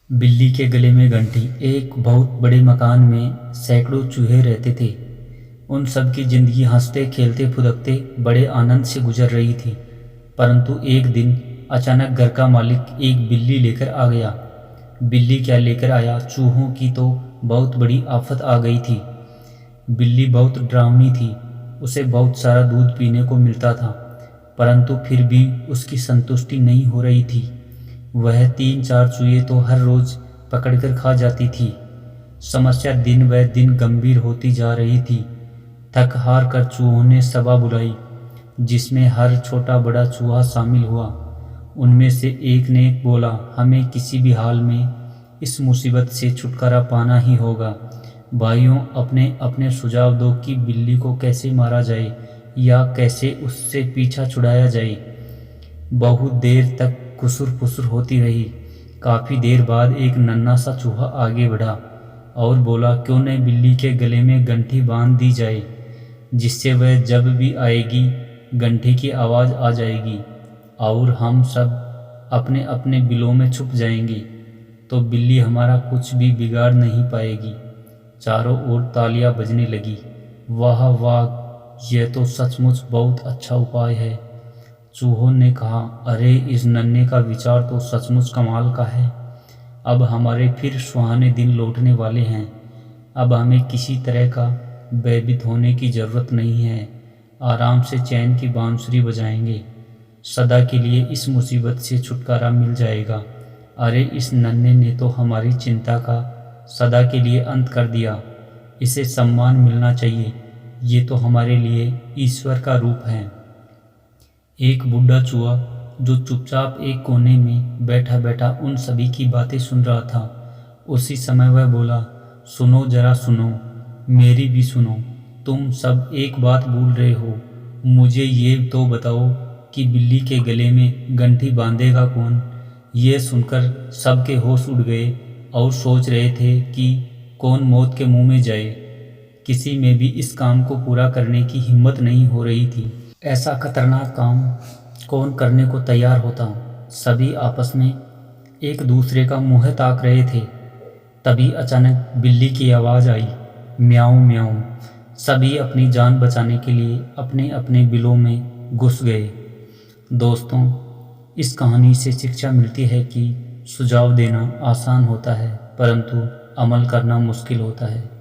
बिल्ली के गले में घंटी। एक बहुत बड़े मकान में सैकड़ों चूहे रहते थे। उन सब की जिंदगी हंसते खेलते फुदकते बड़े आनंद से गुजर रही थी। परंतु एक दिन अचानक घर का मालिक एक बिल्ली लेकर आ गया। बिल्ली क्या लेकर आया, चूहों की तो बहुत बड़ी आफत आ गई थी। बिल्ली बहुत डरावनी थी। उसे बहुत सारा दूध पीने को मिलता था, परंतु फिर भी उसकी संतुष्टि नहीं हो रही थी। वह 3-4 चूहे तो हर रोज पकड़कर खा जाती थी। समस्या दिन व दिन गंभीर होती जा रही थी। थक हार कर चूहों ने सभा बुलाई, जिसमें हर छोटा बड़ा चूहा शामिल हुआ। उनमें से एक ने बोला, हमें किसी भी हाल में इस मुसीबत से छुटकारा पाना ही होगा। भाइयों, अपने अपने सुझाव दो कि बिल्ली को कैसे मारा जाए या कैसे उससे पीछा छुड़ाया जाए। बहुत देर तक खुसुर फुसुर होती रही। काफ़ी देर बाद एक नन्हा सा चूहा आगे बढ़ा और बोला, क्यों न बिल्ली के गले में घंटी बांध दी जाए, जिससे वह जब भी आएगी घंटी की आवाज़ आ जाएगी और हम सब अपने अपने बिलों में छुप जाएंगे, तो बिल्ली हमारा कुछ भी बिगाड़ नहीं पाएगी। चारों ओर तालियां बजने लगी। वाह वाह, यह तो सचमुच बहुत अच्छा उपाय है। चूहों ने कहा, अरे इस नन्हे का विचार तो सचमुच कमाल का है। अब हमारे फिर सुहाने दिन लौटने वाले हैं। अब हमें किसी तरह का भयभीत होने की ज़रूरत नहीं है। आराम से चैन की बांसुरी बजाएंगे। सदा के लिए इस मुसीबत से छुटकारा मिल जाएगा। अरे इस नन्हे ने तो हमारी चिंता का सदा के लिए अंत कर दिया। इसे सम्मान मिलना चाहिए। ये तो हमारे लिए ईश्वर का रूप है। एक बूढ़ा चूहा जो चुपचाप एक कोने में बैठा बैठा उन सभी की बातें सुन रहा था, उसी समय वह बोला, सुनो जरा सुनो, मेरी भी सुनो। तुम सब एक बात भूल रहे हो। मुझे ये तो बताओ कि बिल्ली के गले में घंटी बांधेगा कौन। ये सुनकर सबके होश उड़ गए और सोच रहे थे कि कौन मौत के मुंह में जाए। किसी में भी इस काम को पूरा करने की हिम्मत नहीं हो रही थी। ऐसा खतरनाक काम कौन करने को तैयार होता। सभी आपस में एक दूसरे का मुंह ताक रहे थे। तभी अचानक बिल्ली की आवाज़ आई, म्याऊं म्याऊं। सभी अपनी जान बचाने के लिए अपने अपने बिलों में घुस गए। दोस्तों, इस कहानी से शिक्षा मिलती है कि सुझाव देना आसान होता है, परंतु अमल करना मुश्किल होता है।